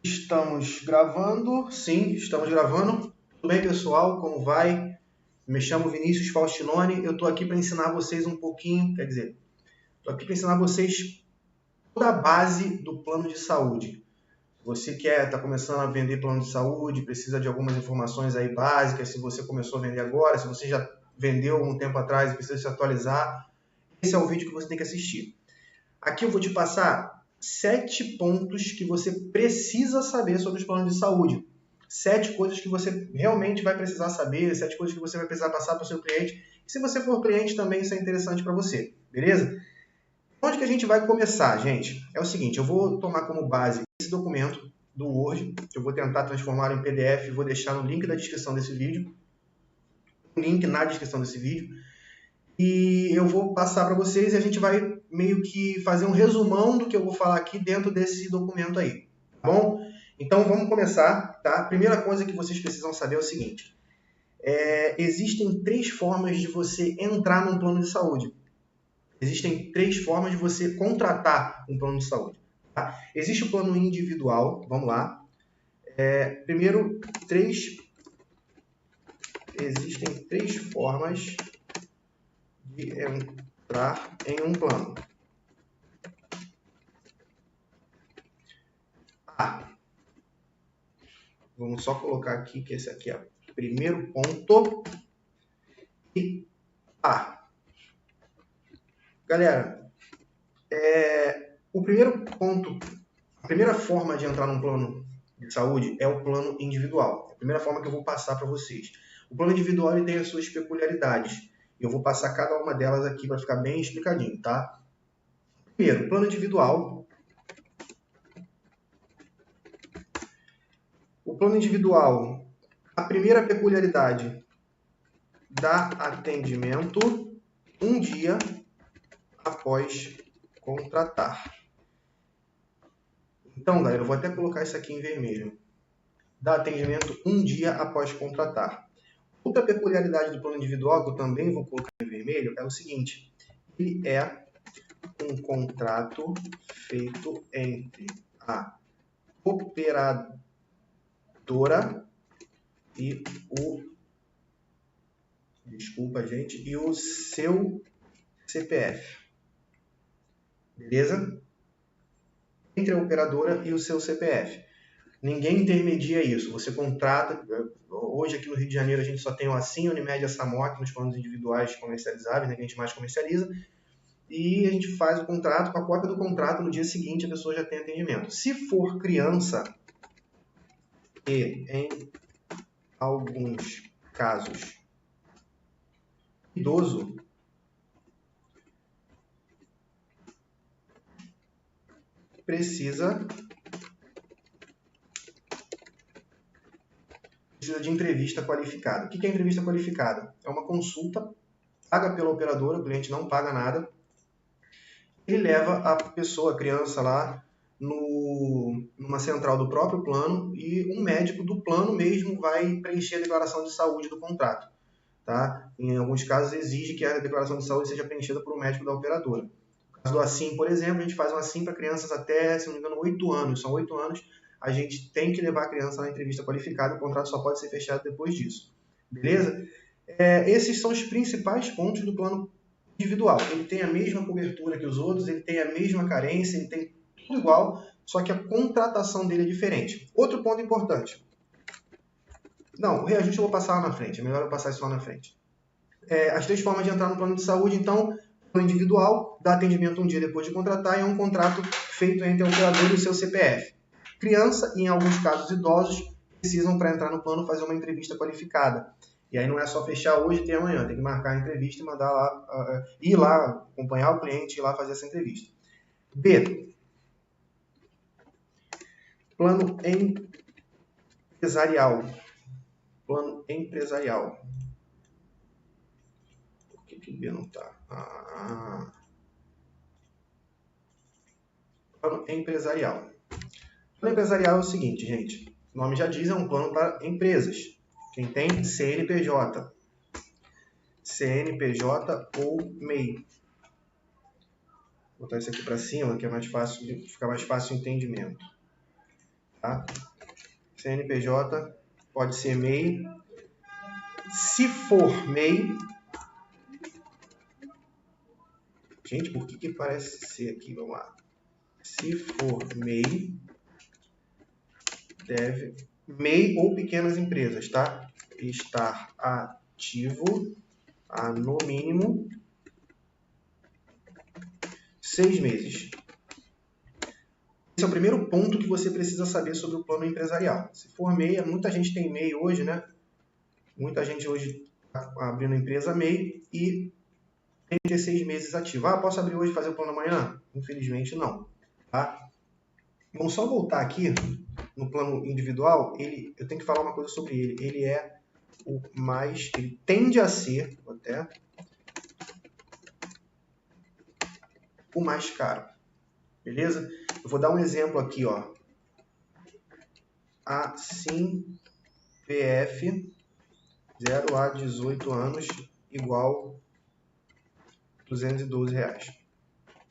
Estamos gravando, sim, estamos gravando. Tudo bem, pessoal? Como vai? Me chamo Vinícius Faustinoni, eu estou aqui para ensinar vocês um pouquinho, estou aqui para ensinar vocês toda a base do plano de saúde. Você está começando a vender plano de saúde, precisa de algumas informações aí básicas, se você começou a vender agora, se você já vendeu um tempo atrás e precisa se atualizar, esse é o vídeo que você tem que assistir. Aqui eu vou te passar 7 pontos que você precisa saber sobre os planos de saúde. 7 coisas que você realmente vai precisar saber, 7 coisas que você vai precisar passar para o seu cliente. E se você for cliente também, isso é interessante para você, beleza? Onde que a gente vai começar, gente? É o seguinte, eu vou tomar como base esse documento do Word, eu vou tentar transformar em PDF, vou deixar no link da descrição desse vídeo, e eu vou passar para vocês e a gente vai meio que fazer um resumão do que eu vou falar aqui dentro desse documento aí, tá bom? Então vamos começar, tá? A primeira coisa que vocês precisam saber é o seguinte, existem 3 formas de você entrar num plano de saúde. Existem 3 formas de você contratar um plano de saúde. Tá? Existe o plano individual, vamos lá. Existem 3 formas de entrar em um plano. Vamos só colocar aqui que esse aqui é o primeiro ponto. E galera, o primeiro ponto, a primeira forma de entrar num plano de saúde é o plano individual. É a primeira forma que eu vou passar para vocês. O plano individual ele tem as suas peculiaridades. Eu vou passar cada uma delas aqui para ficar bem explicadinho, tá? Primeiro, plano individual. O plano individual, a primeira peculiaridade, dá atendimento um dia após contratar. Então, galera, eu vou até colocar isso aqui em vermelho. Dá atendimento um dia após contratar. Outra peculiaridade do plano individual, que eu também vou colocar em vermelho, é o seguinte. Ele é um contrato feito entre a operadora e e o seu CPF. Beleza? Entre a operadora e o seu CPF. Ninguém intermedia isso. Você contrata. Hoje aqui no Rio de Janeiro a gente só tem o Assim, Unimed e a Samok nos planos individuais comercializáveis, né, que a gente mais comercializa. E a gente faz o contrato, com a cópia do contrato, no dia seguinte a pessoa já tem atendimento. Se for criança, e em alguns casos idoso, precisa de entrevista qualificada. O que é entrevista qualificada? É uma consulta paga pela operadora, o cliente não paga nada. Ele leva a pessoa, a criança lá, numa central do próprio plano e um médico do plano mesmo vai preencher a declaração de saúde do contrato. Tá? Em alguns casos exige que a declaração de saúde seja preenchida por um médico da operadora. No caso do Assim, por exemplo, a gente faz um Assim para crianças até, se não me engano, 8 anos. São 8 anos, a gente tem que levar a criança na entrevista qualificada, o contrato só pode ser fechado depois disso. Beleza? Esses são os principais pontos do plano individual. Ele tem a mesma cobertura que os outros, ele tem a mesma carência, ele tem tudo igual, só que a contratação dele é diferente. Outro ponto importante. Não, o reajuste eu vou passar lá na frente, é melhor eu passar isso lá na frente. As 3 formas de entrar no plano de saúde, então, plano individual, dá atendimento um dia depois de contratar, e é um contrato feito entre o operador e o seu CPF. Criança e, em alguns casos, idosos precisam, para entrar no plano, fazer uma entrevista qualificada. E aí não é só fechar hoje e ter amanhã, tem que marcar a entrevista e mandar lá, ir lá, acompanhar o cliente e ir lá fazer essa entrevista. B. Plano empresarial. Plano empresarial. Por que o B não está? Plano empresarial. Plano empresarial é o seguinte, gente. O nome já diz, é um plano para empresas. Quem tem CNPJ. CNPJ ou MEI. Vou botar isso aqui para cima, que é mais fácil, fica mais fácil o entendimento. Tá? CNPJ pode ser MEI. Se for MEI... Gente, por que parece ser aqui? Vamos lá. Se for MEI, deve... MEI ou pequenas empresas, tá? Estar ativo há, no mínimo, 6 meses. Esse é o primeiro ponto que você precisa saber sobre o plano empresarial. Se for MEI, muita gente tem MEI hoje, né? Muita gente hoje está abrindo empresa MEI e tem que ter 6 meses ativo. Ah, posso abrir hoje e fazer o plano amanhã? Infelizmente, não. Tá? Vamos só voltar aqui no plano individual. Eu tenho que falar uma coisa sobre ele. Ele é o mais... Ele tende a ser, até, o mais caro. Beleza? Eu vou dar um exemplo aqui, ó. Assim, PF 0 a 18 anos igual R$212.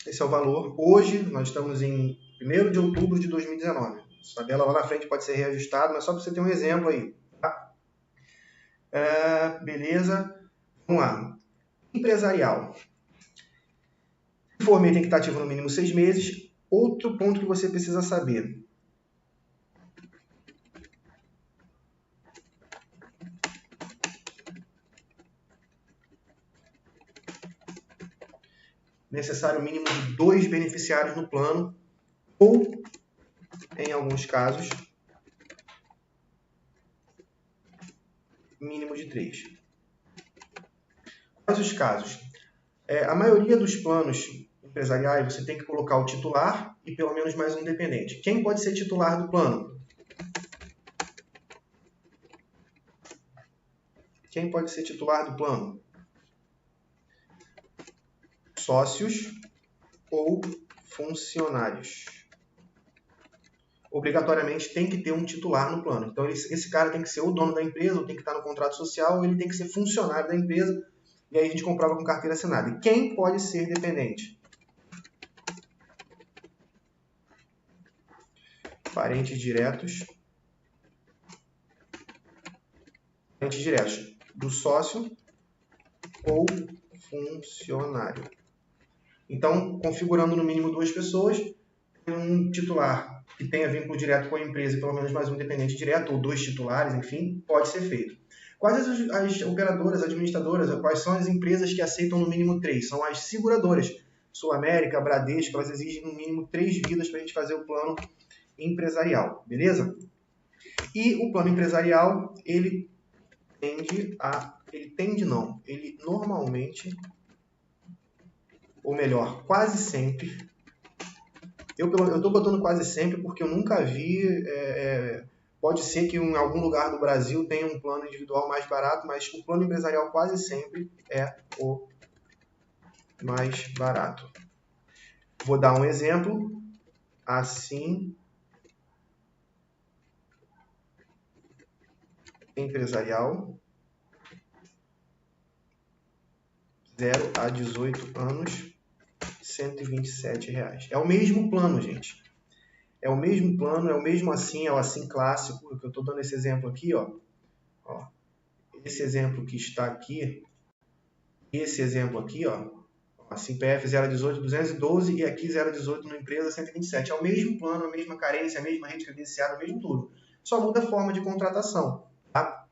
Esse é o valor. Hoje, nós estamos em 1º de outubro de 2019. Essa tabela lá na frente pode ser reajustada, mas só para você ter um exemplo aí. Tá? Beleza? Vamos lá. Empresarial. Se for MEI, tem que estar ativo no mínimo 6 meses. Outro ponto que você precisa saber. Necessário mínimo de 2 beneficiários no plano, ou, em alguns casos, mínimo de 3. Quais os casos? A maioria dos planos empresariais, você tem que colocar o titular e pelo menos mais um dependente. Quem pode ser titular do plano? Quem pode ser titular do plano? Sócios ou funcionários. Obrigatoriamente tem que ter um titular no plano. Então, esse cara tem que ser o dono da empresa, ou tem que estar no contrato social, ou ele tem que ser funcionário da empresa, e aí a gente comprova com carteira assinada. E quem pode ser dependente? Parentes diretos. Parentes diretos do sócio ou funcionário. Então, configurando no mínimo 2 pessoas, um titular que tenha vínculo direto com a empresa e pelo menos mais um dependente direto, ou 2 titulares, enfim, pode ser feito. Quais as operadoras, administradoras, quais são as empresas que aceitam no mínimo 3? São as seguradoras. Sul América, Bradesco, elas exigem no mínimo 3 vidas para a gente fazer o plano empresarial, beleza? E o plano empresarial, ele normalmente, ou melhor, quase sempre, eu estou botando quase sempre porque eu nunca vi, pode ser que em algum lugar do Brasil tenha um plano individual mais barato, mas o plano empresarial quase sempre é o mais barato. Vou dar um exemplo, assim, empresarial, 0 a 18 anos, R$127. É o mesmo plano, gente. É o mesmo plano, é o mesmo assim, é o assim clássico, que eu estou dando esse exemplo aqui, ó. Esse exemplo que está aqui, esse exemplo aqui, ó, assim, PF 0 a 18, 212, e aqui 0 a 18 no empresa, 127. É o mesmo plano, a mesma carência, a mesma rede credenciada, o mesmo tudo. Só muda a forma de contratação, tá?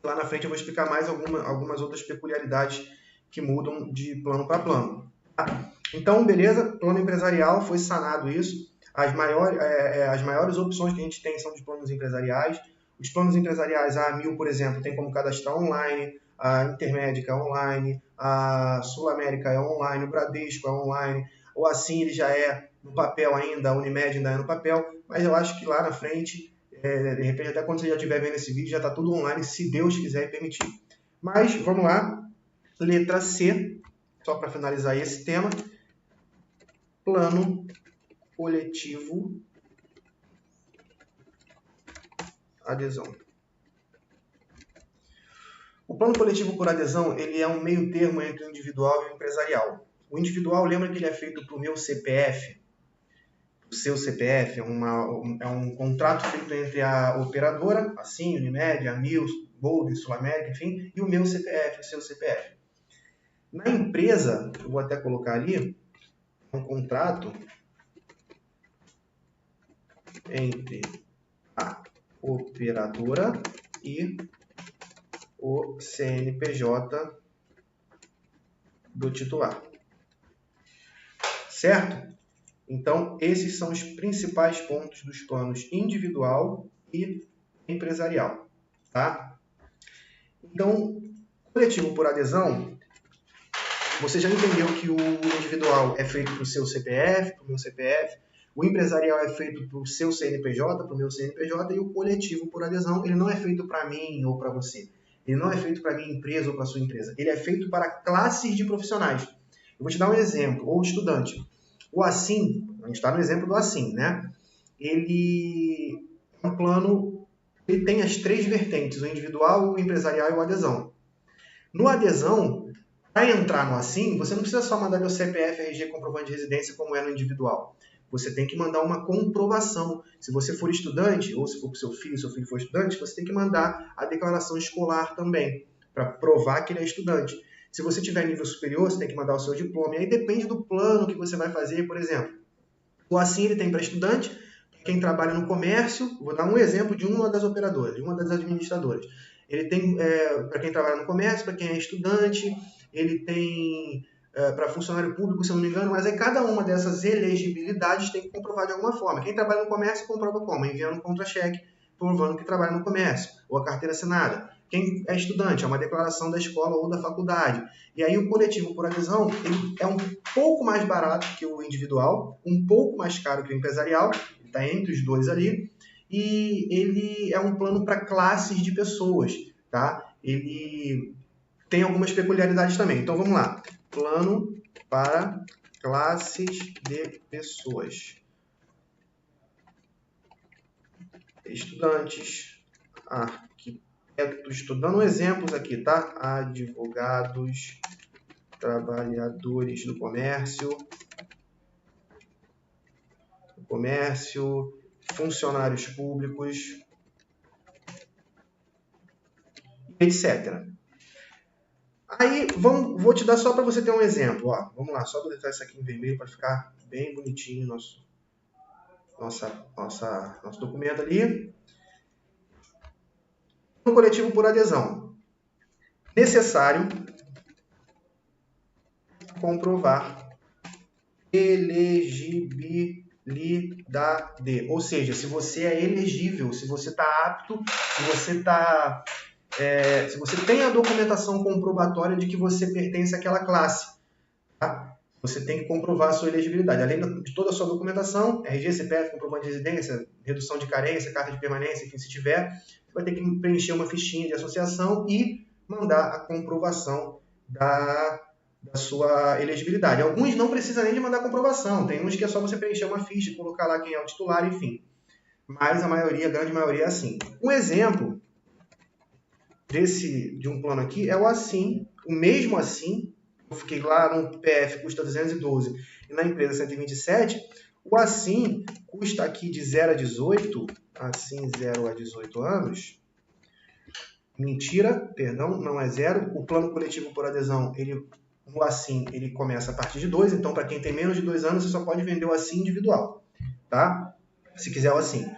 Lá na frente eu vou explicar mais algumas outras peculiaridades que mudam de plano para plano. Tá? Então, beleza, plano empresarial, foi sanado isso. As maiores opções que a gente tem são de planos empresariais. Os planos empresariais, a AMIL, por exemplo, tem como cadastrar online, a Intermédica é online, a Sul América é online, o Bradesco é online, ou assim ele já é no papel ainda, a Unimed ainda é no papel, mas eu acho que lá na frente, de repente até quando você já estiver vendo esse vídeo, já está tudo online, se Deus quiser e permitir. Mas, vamos lá, letra C, só para finalizar esse tema, plano coletivo adesão. O plano coletivo por adesão, ele é um meio termo entre o individual e o empresarial. O individual, lembra que ele é feito para o meu CPF? o seu CPF, é um contrato feito entre a operadora, a SIM, Unimed, a Mills, Golden, Sul América, enfim, e o meu CPF, o seu CPF. Na empresa, eu vou até colocar ali, um contrato entre a operadora e o CNPJ do titular. Certo? Então, esses são os principais pontos dos planos individual e empresarial. Tá? Então, coletivo por adesão, você já entendeu que o individual é feito para o seu CPF, para o meu CPF, o empresarial é feito para o seu CNPJ, para o meu CNPJ, e o coletivo por adesão, ele não é feito para mim ou para você. Ele não é feito para a minha empresa ou para a sua empresa. Ele é feito para classes de profissionais. Eu vou te dar um exemplo, ou estudante. O Assim, a gente está no exemplo do Assim, né? Ele é um plano, ele tem as 3 vertentes, o individual, o empresarial e o adesão. No adesão, para entrar no Assim, você não precisa só mandar meu CPF, RG, comprovante de residência, como é no individual. Você tem que mandar uma comprovação. Se você for estudante, ou se for para o seu filho for estudante, você tem que mandar a declaração escolar também, para provar que ele é estudante. Se você tiver nível superior, você tem que mandar o seu diploma. E aí depende do plano que você vai fazer, por exemplo. O Assim ele tem para estudante, para quem trabalha no comércio, vou dar um exemplo de uma das operadoras, de uma das administradoras. Ele tem para quem trabalha no comércio, para quem é estudante, ele tem para funcionário público, se eu não me engano, mas aí cada uma dessas elegibilidades tem que comprovar de alguma forma. Quem trabalha no comércio comprova como? Enviando um contra-cheque, provando que trabalha no comércio, ou a carteira assinada. Quem é estudante, é uma declaração da escola ou da faculdade. E aí o coletivo por adesão ele é um pouco mais barato que o individual, um pouco mais caro que o empresarial, está entre os dois ali, e ele é um plano para classes de pessoas, tá? Ele tem algumas peculiaridades também. Então vamos lá. Plano para classes de pessoas. Estudantes, arquitetos, estou dando exemplos aqui, tá? Advogados, trabalhadores do comércio, funcionários públicos, etc. Aí, vou te dar só para você ter um exemplo. Ó. Vamos lá, só vou deixar isso aqui em vermelho para ficar bem bonitinho nosso documento ali. No coletivo por adesão, necessário comprovar elegibilidade. Ou seja, se você é elegível, se você está apto, se você tem a documentação comprobatória de que você pertence àquela classe, tá? Você tem que comprovar a sua elegibilidade. Além de toda a sua documentação, RG, CPF, comprovante de residência, redução de carência, carta de permanência, enfim, se tiver, você vai ter que preencher uma fichinha de associação e mandar a comprovação da sua elegibilidade. Alguns não precisam nem de mandar comprovação. Tem uns que é só você preencher uma ficha, colocar lá quem é o titular, enfim. Mas a grande maioria é assim. Um exemplo de um plano aqui é o Assim, o mesmo Assim, eu fiquei lá no PF, custa 212, e na empresa 127, o Assim custa aqui de 0 a 18, Assim 0 a 18 anos, mentira, perdão, não é 0, o plano coletivo por adesão, o Assim, ele começa a partir de 2, então para quem tem menos de 2 anos, você só pode vender o Assim individual, tá? Se quiser o Assim.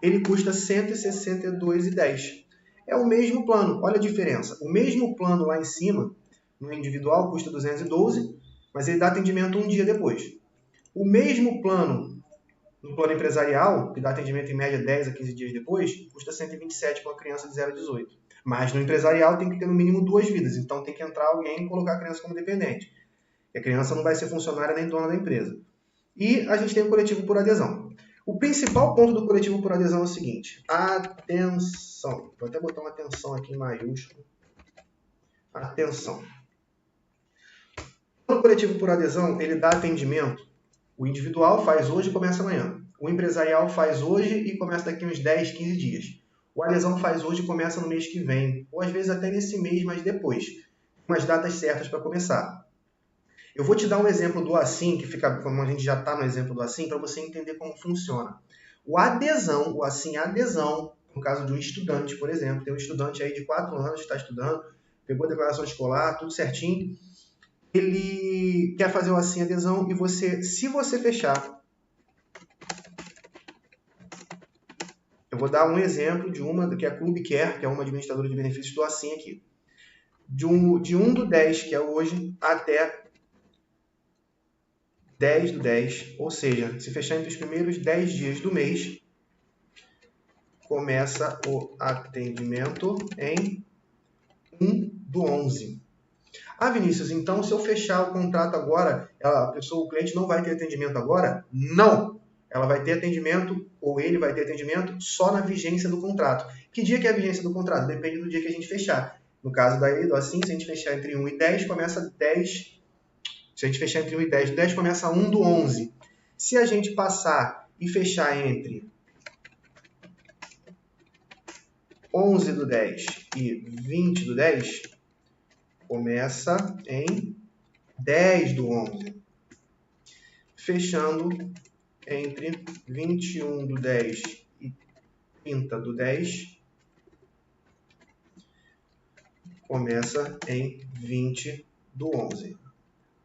Ele custa R$ 162,10. É o mesmo plano, olha a diferença. O mesmo plano lá em cima, no individual, custa 212, mas ele dá atendimento um dia depois. O mesmo plano, no plano empresarial, que dá atendimento em média 10 a 15 dias depois, custa 127 para uma criança de 0 a 18. Mas no empresarial tem que ter no mínimo 2 vidas, então tem que entrar alguém e colocar a criança como dependente. E a criança não vai ser funcionária nem dona da empresa. E a gente tem o coletivo por adesão. O principal ponto do coletivo por adesão é o seguinte. Atenção. Vou até botar uma atenção aqui em maiúsculo. Atenção. O coletivo por adesão, ele dá atendimento. O individual faz hoje e começa amanhã. O empresarial faz hoje e começa daqui uns 10, 15 dias. O adesão faz hoje e começa no mês que vem. Ou às vezes até nesse mês, mas depois. Umas datas certas para começar. Eu vou te dar um exemplo do assim, que fica, como a gente já está no exemplo do assim, para você entender como funciona. O adesão, o assim adesão, no caso de um estudante, por exemplo, tem um estudante aí de 4 anos, está estudando, pegou a declaração escolar, tudo certinho, ele quer fazer o assim adesão e você, se você fechar, eu vou dar um exemplo de uma, que é a Clube Care, que é uma administradora de benefícios do assim aqui. De 1/10, que é hoje, até 10/10, ou seja, se fechar entre os primeiros 10 dias do mês, começa o atendimento em 1/11. Ah, Vinícius, então se eu fechar o contrato agora, o cliente não vai ter atendimento agora? Não! Ela vai ter atendimento, ou ele vai ter atendimento, só na vigência do contrato. Que dia que é a vigência do contrato? Depende do dia que a gente fechar. No caso daí, do assim, se a gente fechar entre 1 e 10, começa 10. Se a gente fechar entre 1 e 10, 10 começa 1/11. Se a gente passar e fechar entre 11/10 e 20/10, começa em 10/11. Fechando entre 21/10 e 30/10, começa em 20/11.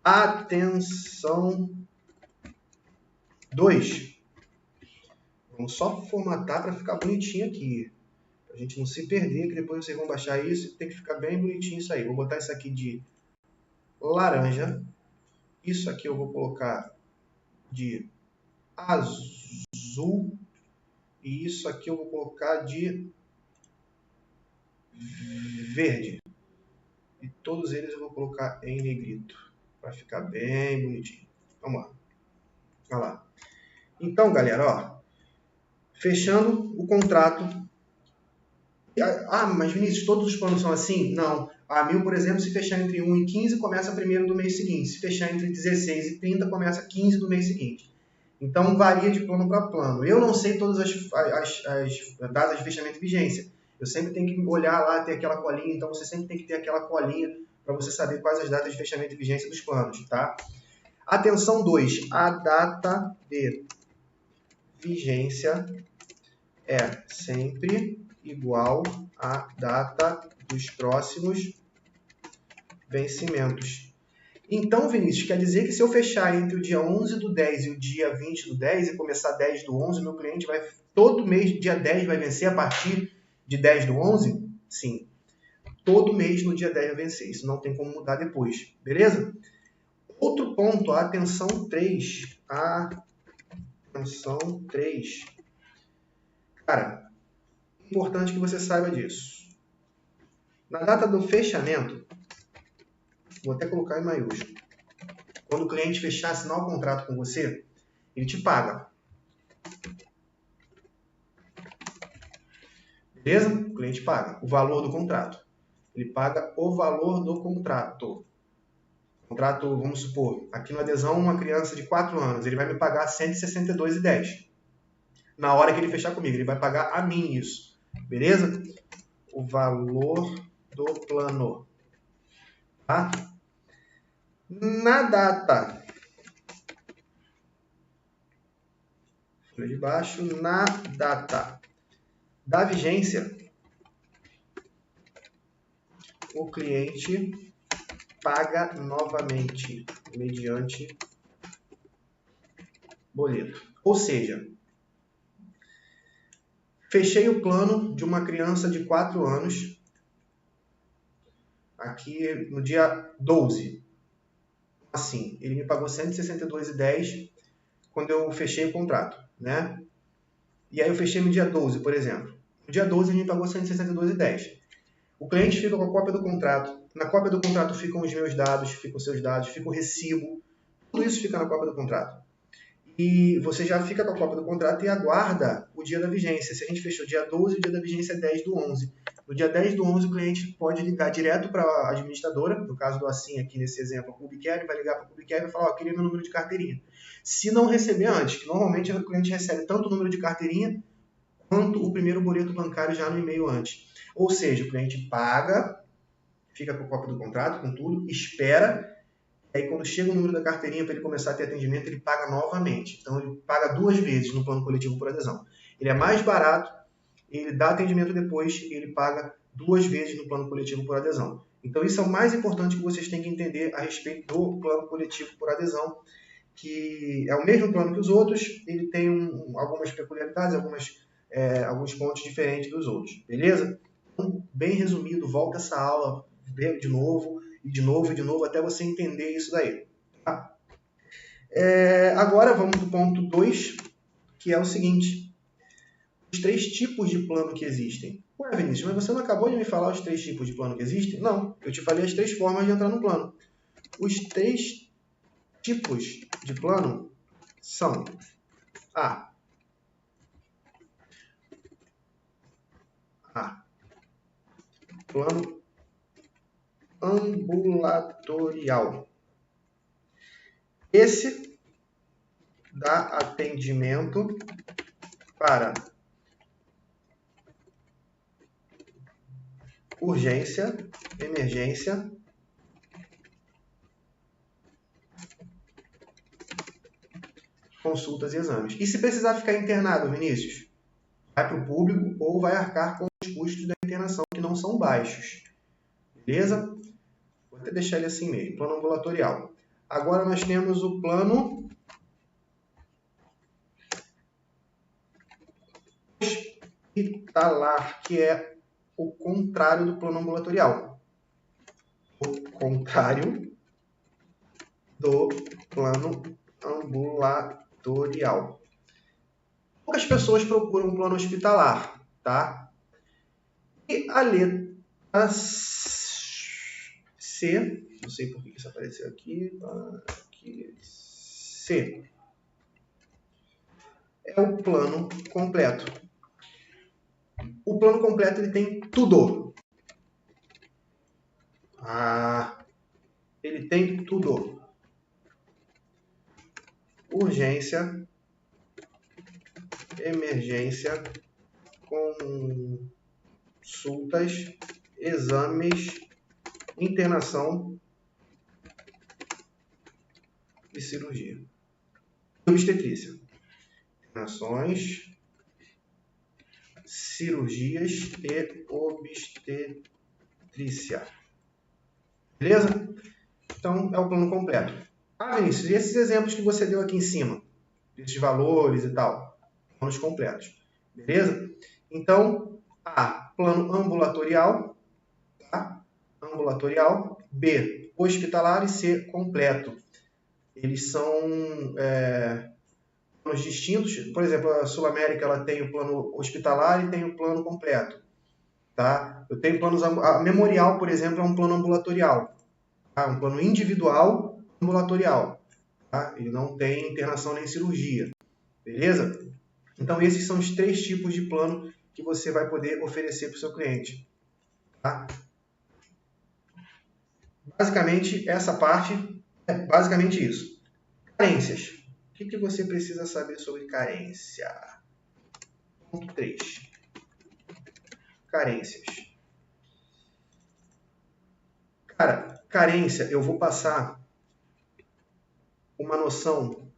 Atenção 2. Vamos só formatar para ficar bonitinho aqui. Para a gente não se perder, que depois vocês vão baixar isso. Tem que ficar bem bonitinho isso aí. Vou botar isso aqui de laranja. Isso aqui eu vou colocar de azul. E isso aqui eu vou colocar de verde. E todos eles eu vou colocar em negrito. Para ficar bem bonitinho. Vamos lá. Olha lá. Então, galera, ó. Fechando o contrato. Ah, mas Vinícius, todos os planos são assim? Não. A 1000, por exemplo, se fechar entre 1 e 15, começa primeiro do mês seguinte. Se fechar entre 16 e 30, começa 15 do mês seguinte. Então, varia de plano para plano. Eu não sei todas as datas de fechamento e vigência. Eu sempre tenho que olhar lá, ter aquela colinha. Então, você sempre tem que ter aquela colinha para você saber quais as datas de fechamento e vigência dos planos, tá? Atenção 2. A data de vigência é sempre igual à data dos próximos vencimentos. Então, Vinícius, quer dizer que se eu fechar entre o dia 11/10 e o dia 20/10 e começar 10/11, meu cliente vai todo mês, dia 10, vai vencer a partir de 10/11? Sim. Todo mês no dia 10 vai vencer. Isso não tem como mudar depois. Beleza? Outro ponto, a atenção 3. Atenção 3. Cara, importante que você saiba disso. Na data do fechamento, vou até colocar em maiúsculo. Quando o cliente fechar, assinar o contrato com você, ele te paga. Beleza? O cliente paga o valor do contrato. Ele paga o valor do contrato. Contrato, vamos supor, aqui no adesão, uma criança de 4 anos, ele vai me pagar R$ 162,10. Na hora que ele fechar comigo, ele vai pagar a mim isso. Beleza? O valor do plano. Tá? Na data, folha de baixo, na data da vigência, o cliente paga novamente, mediante boleto. Ou seja, fechei o plano de uma criança de 4 anos, aqui no dia 12. Assim, ele me pagou R$ 162,10 quando eu fechei o contrato, né? E aí eu fechei no dia 12, por exemplo. No dia 12 ele me pagou R$ 162,10. O cliente fica com a cópia do contrato. Na cópia do contrato ficam os meus dados, ficam os seus dados, fica o recibo. Tudo isso fica na cópia do contrato. E você já fica com a cópia do contrato e aguarda o dia da vigência. Se a gente fechou dia 12, o dia da vigência é 10/11. No dia 10/11, o cliente pode ligar direto para a administradora, no caso do assim, aqui nesse exemplo, a Clube Care, vai ligar para a Clube Care e vai falar, queria meu número de carteirinha. Se não receber antes, que normalmente o cliente recebe tanto o número de carteirinha, quanto o primeiro boleto bancário já no e-mail antes. Ou seja, o cliente paga, fica com a cópia do contrato, com tudo, espera, Aí quando chega o número da carteirinha para ele começar a ter atendimento, ele paga novamente. Então ele paga 2 vezes no plano coletivo por adesão. Ele é mais barato, ele dá atendimento depois e ele paga 2 vezes no plano coletivo por adesão. Então isso é o mais importante que vocês têm que entender a respeito do plano coletivo por adesão, que é o mesmo plano que os outros, ele tem algumas peculiaridades, alguns pontos diferentes dos outros, beleza? Então, bem resumido, volta essa aula de novo, e de novo, e de novo, até você entender isso daí. Tá? Agora vamos para o ponto 2, que é o seguinte: os 3 tipos de plano que existem. Ué, Vinícius, mas você não acabou de me falar os 3 tipos de plano que existem? Não, eu te falei as 3 formas de entrar no plano. Os 3 tipos de plano são A. Plano ambulatorial. Esse dá atendimento para urgência, emergência, consultas e exames. E se precisar ficar internado, Vinícius? Vai para o público ou vai arcar com os custos da internação, que não são baixos. Beleza? Vou até deixar ele assim mesmo, plano ambulatorial. Agora nós temos o plano hospitalar, que é o contrário do plano ambulatorial. O contrário do plano ambulatorial. Poucas pessoas procuram um plano hospitalar, tá? E a letra C, não sei por que isso apareceu aqui, C, é o plano completo. O plano completo ele tem tudo. Ele tem tudo. Urgência, emergência, consultas, exames, internação e cirurgia. Obstetrícia. Internações, cirurgias e obstetrícia. Beleza? Então, é o plano completo. Vinícius, e esses exemplos que você deu aqui em cima? Esses valores e tal? Planos completos. Beleza? Então, A, plano ambulatorial. Tá? Ambulatorial. B, hospitalar. E C, completo. Eles são planos distintos. Por exemplo, a Sul América ela tem o plano hospitalar e tem o plano completo. Tá? Eu tenho planos... A Memorial, por exemplo, é um plano ambulatorial. Tá? Um plano individual ambulatorial. Tá? Ele não tem internação nem cirurgia. Beleza? Então, esses são os 3 tipos de plano que você vai poder oferecer para o seu cliente. Tá? Basicamente, essa parte é basicamente isso. Carências. O que você precisa saber sobre carência? Ponto 3. Carências. Cara, carência, eu vou passar uma noção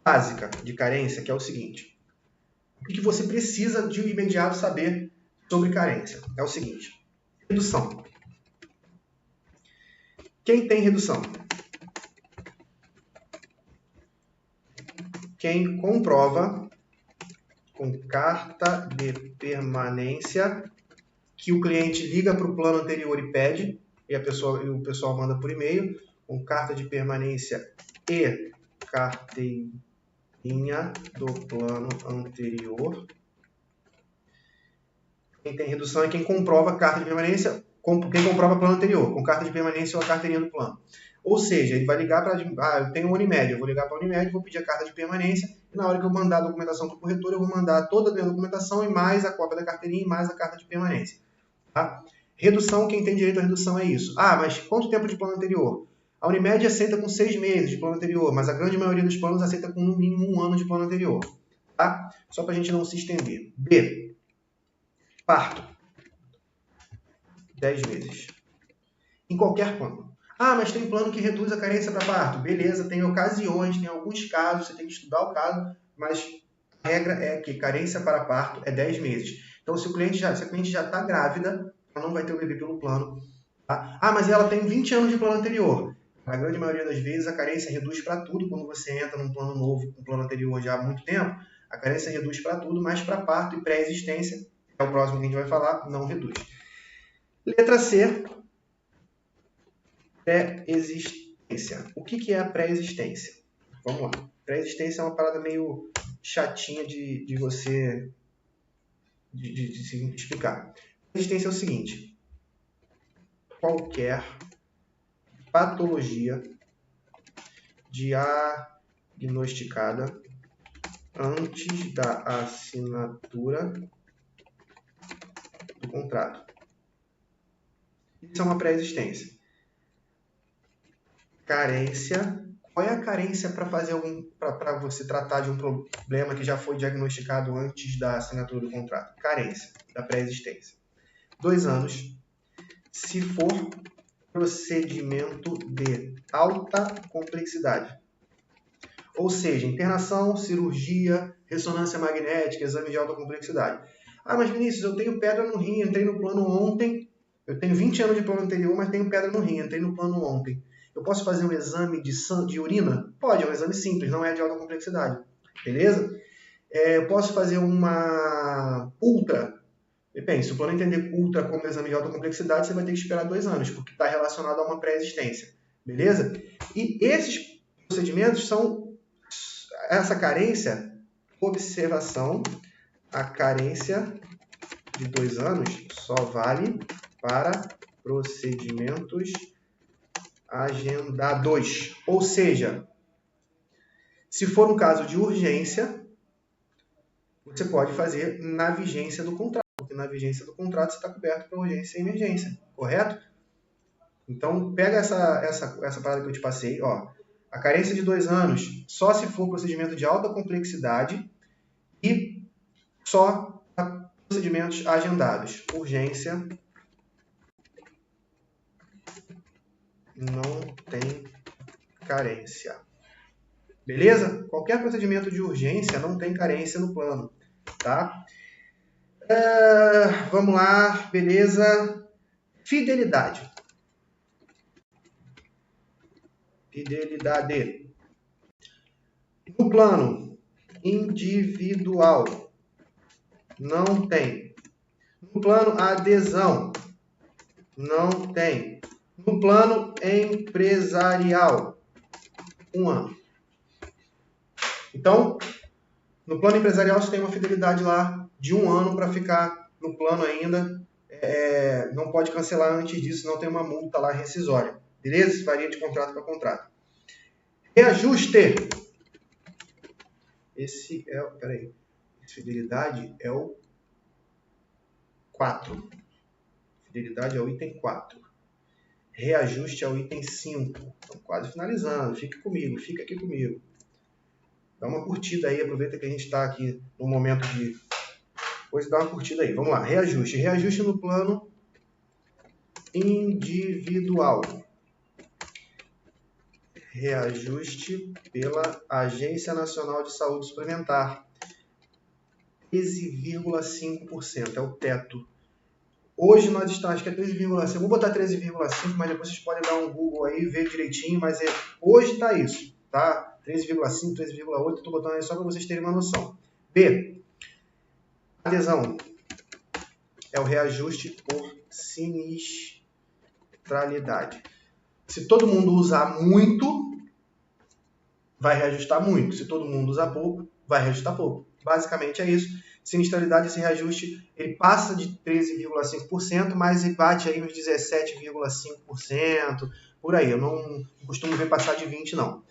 básica de carência, que é o seguinte. O que você precisa de imediato saber sobre carência? É o seguinte. Redução. Quem tem redução? Quem comprova com carta de permanência que o cliente liga para o plano anterior e pede, e o pessoal manda por e-mail, com carta de permanência e carteirinha do plano anterior. Quem tem redução é quem comprova a carta de permanência, quem comprova o plano anterior, com carta de permanência ou a carteirinha do plano. Ou seja, ele vai ligar para... eu tenho uma Unimed, eu vou ligar para a Unimed, vou pedir a carta de permanência, e na hora que eu mandar a documentação para o corretor, eu vou mandar toda a minha documentação e mais a cópia da carteirinha e mais a carta de permanência. Tá? Redução, quem tem direito à redução é isso. Mas quanto tempo de plano anterior? A Unimed aceita com 6 meses de plano anterior, mas a grande maioria dos planos aceita com no mínimo 1 ano de plano anterior. Tá? Só para a gente não se estender. B. Parto. 10 meses. Em qualquer plano. Ah, mas tem plano que reduz a carência para parto. Beleza, tem ocasiões, tem alguns casos, você tem que estudar o caso, mas a regra é que carência para parto é 10 meses. Então, se a cliente já está grávida, ela não vai ter o bebê pelo plano. Tá? Ah, mas ela tem 20 anos de plano anterior. Na grande maioria das vezes, a carência reduz para tudo quando você entra num plano novo, com um plano anterior já há muito tempo. A carência reduz para tudo, mas para parto e pré-existência, que é o próximo que a gente vai falar, não reduz. Letra C, pré-existência. O que é a pré-existência? Vamos lá. Pré-existência é uma parada meio chatinha de você de se explicar. Pré-existência é o seguinte: qualquer patologia diagnosticada antes da assinatura do contrato. Isso é uma pré-existência. Carência. Qual é a carência para você tratar de um problema que já foi diagnosticado antes da assinatura do contrato? Carência da pré-existência. 2 anos. Se for procedimento de alta complexidade. Ou seja, internação, cirurgia, ressonância magnética, exame de alta complexidade. Ah, mas Vinícius, eu tenho pedra no rim, entrei no plano ontem. Eu tenho 20 anos de plano anterior, mas tenho pedra no rim, entrei no plano ontem. Eu posso fazer um exame de urina? Pode, é um exame simples, não é de alta complexidade. Beleza? Eu posso fazer uma ultra. Depende, se o plano entender ultra como exame de alta complexidade, você vai ter que esperar 2 anos, porque está relacionado a uma pré-existência. Beleza? E esses procedimentos são essa carência, observação, a carência de 2 anos só vale para procedimentos agendados. Ou seja, se for um caso de urgência, você pode fazer na vigência do contrato, porque na vigência do contrato você está coberto para urgência e emergência, correto? Então, pega essa parada que eu te passei, ó. A carência de 2 anos só se for procedimento de alta complexidade e só para procedimentos agendados. Urgência não tem carência. Beleza? Qualquer procedimento de urgência não tem carência no plano, tá? Vamos lá, beleza? Fidelidade. Fidelidade. No plano individual, não tem. No plano adesão, não tem. No plano empresarial, 1 ano. Então, no plano empresarial você tem uma fidelidade lá de 1 ano para ficar no plano ainda. Não pode cancelar antes disso, não tem uma multa lá rescisória. Beleza? Isso varia de contrato para contrato. Reajuste. Esse é, peraí, fidelidade é o 4. Fidelidade é o item 4. Reajuste é o item 5. Estamos quase finalizando. Fica aqui comigo. Dá uma curtida aí, aproveita que a gente está aqui no momento de... Depois dá uma curtida aí. Vamos lá, reajuste. Reajuste no plano individual. Reajuste pela Agência Nacional de Saúde Suplementar. 13,5% é o teto. Hoje nós estamos, acho que é 13,5%. Vou botar 13,5%, mas depois vocês podem dar um Google aí, ver direitinho, mas hoje está isso, tá? 13,5%, 13,8%, estou botando aí só para vocês terem uma noção. B. Adesão. É o reajuste por sinistralidade. Se todo mundo usar muito, vai reajustar muito. Se todo mundo usar pouco, vai reajustar pouco. Basicamente é isso. Sinistralidade, esse reajuste, ele passa de 13,5%, mas ele bate aí nos 17,5%, por aí. Eu não costumo ver passar de 20%, não.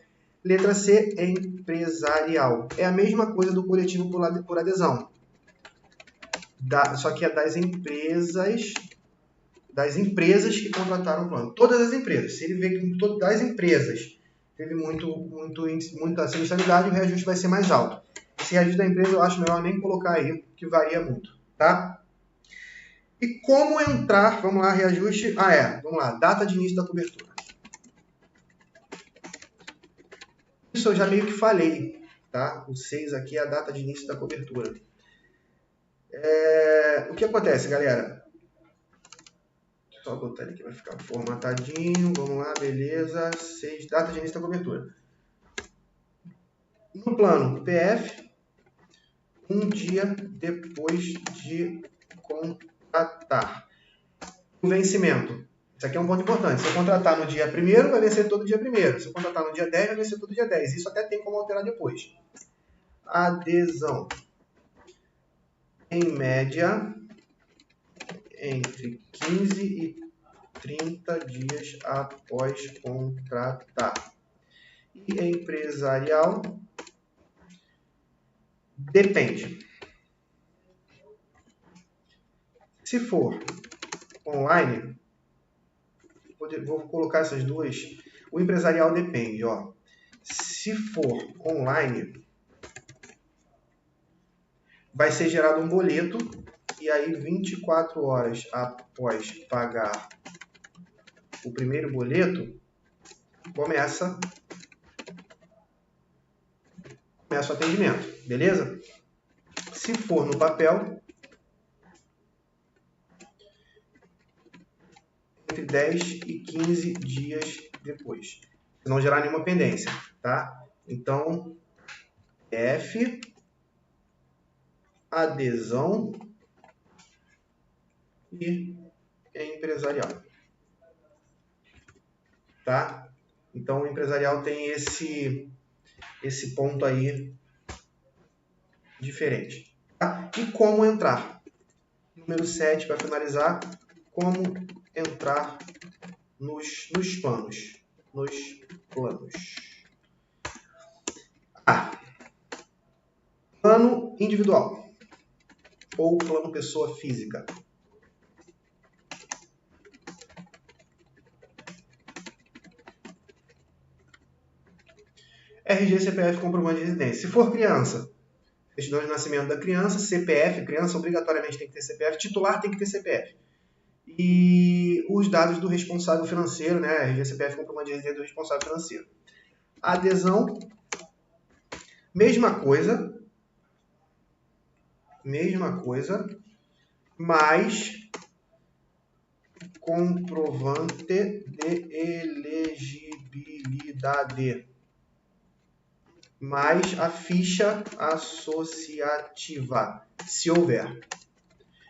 Letra C é empresarial. É a mesma coisa do coletivo por adesão. Só que é das empresas que contrataram o plano. Todas as empresas. Se ele vê que todas as empresas teve muita sinistralidade, o reajuste vai ser mais alto. Esse reajuste da empresa eu acho melhor nem colocar aí, que varia muito, tá? E como entrar, vamos lá, reajuste, vamos lá, data de início da cobertura. Isso eu já meio que falei, tá? O 6 aqui é a data de início da cobertura. O que acontece, galera? Só botar ele aqui vai ficar formatadinho. Vamos lá, beleza. 6, data de início da cobertura. No plano PF, um dia depois de contratar. O vencimento. Isso aqui é um ponto importante. Se eu contratar no dia 1º, vai vencer todo dia 1º. Se eu contratar no dia 10, vai vencer todo dia 10. Isso até tem como alterar depois. Adesão. Em média, entre 15 e 30 dias após contratar. E empresarial, depende. Se for online, vou colocar essas duas. O empresarial depende, ó. Se for online, vai ser gerado um boleto e aí 24 horas após pagar o primeiro boleto, começa o atendimento, beleza? Se for no papel, entre 10 e 15 dias depois. Se não gerar nenhuma pendência, tá? Então, F, adesão e empresarial. Tá? Então, o empresarial tem esse ponto aí diferente. Tá? E como entrar? Número 7, para finalizar, como entrar nos planos. Plano individual ou plano pessoa física. RG, CPF, comprovante de residência. Se for criança, certidão de nascimento da criança, CPF, criança obrigatoriamente tem que ter CPF, titular tem que ter CPF. E os dados do responsável financeiro, né? RG, CPF, comprovante de residência do responsável financeiro. Adesão, mesma coisa, mas comprovante de elegibilidade, mais a ficha associativa, se houver.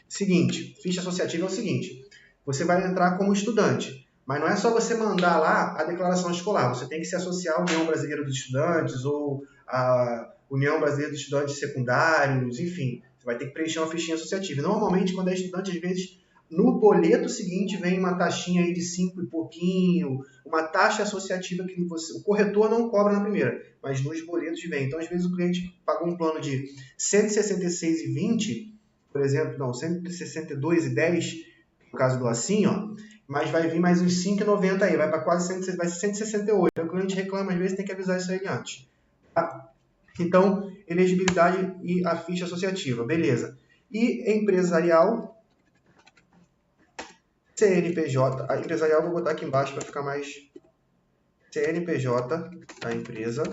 Seguinte, ficha associativa é o seguinte, você vai entrar como estudante, mas não é só você mandar lá a declaração escolar, você tem que se associar à União Brasileira dos Estudantes ou à União Brasileira dos Estudantes Secundários, enfim, você vai ter que preencher uma fichinha associativa. Normalmente, quando é estudante, às vezes, no boleto seguinte vem uma taxinha aí de 5 e pouquinho, uma taxa associativa que o corretor não cobra na primeira, mas nos boletos vem. Então, às vezes, o cliente pagou um plano de R$ 166,20, por exemplo, não, 162,10, no caso do assim, ó, mas vai vir mais uns 5,90 aí, vai para quase 168. Então, o cliente reclama, às vezes tem que avisar isso aí antes. Tá? Então, elegibilidade e a ficha associativa, beleza. E empresarial, CNPJ, a empresarial eu vou botar aqui embaixo para ficar mais... CNPJ da empresa,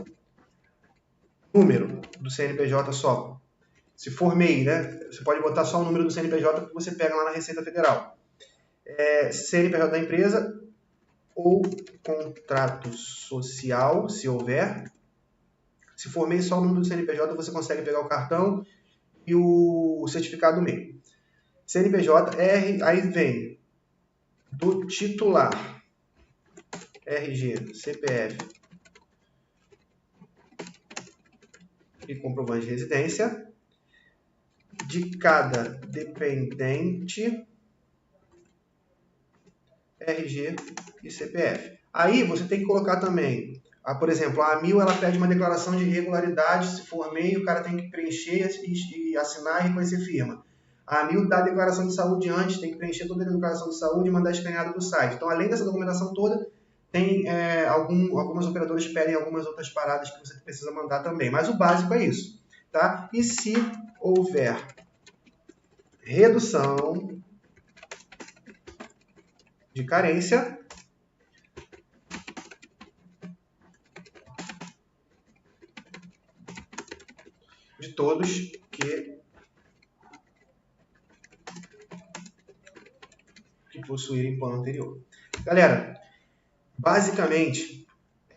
número do CNPJ só. Se for MEI, né? Você pode botar só o número do CNPJ que você pega lá na Receita Federal. CNPJ da empresa ou contrato social, se houver. Se for MEI, só o número do CNPJ você consegue pegar o cartão e o certificado do MEI. CNPJ, aí vem do titular, RG, CPF e comprovante de residência de cada dependente, RG e CPF. Aí você tem que colocar também, por exemplo, a AMIL ela pede uma declaração de irregularidade, se for MEI, o cara tem que preencher e assinar e reconhecer firma. A AMIL dá a declaração de saúde antes, tem que preencher toda a declaração de saúde e mandar escaneado para o site. Então, além dessa documentação toda, tem algumas operadoras pedem algumas outras paradas que você precisa mandar também. Mas o básico é isso. Tá? E se houver redução de carência, todos que possuírem plano anterior. Galera, basicamente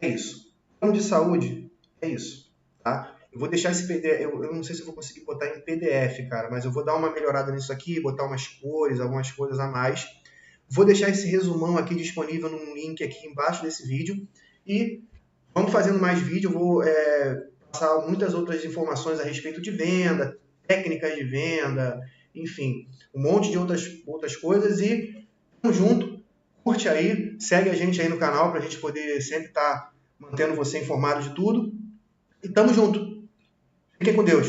é isso. Plano de saúde é isso, tá? Eu vou deixar esse PDF, eu não sei se eu vou conseguir botar em PDF, cara, mas eu vou dar uma melhorada nisso aqui, botar umas cores, algumas coisas a mais. Vou deixar esse resumão aqui disponível num link aqui embaixo desse vídeo e vamos fazendo mais vídeo. Eu vou passar muitas outras informações a respeito de venda, técnicas de venda, enfim, um monte de outras coisas. E tamo junto, curte aí, segue a gente aí no canal para a gente poder sempre estar mantendo você informado de tudo. E tamo junto. Fiquem com Deus.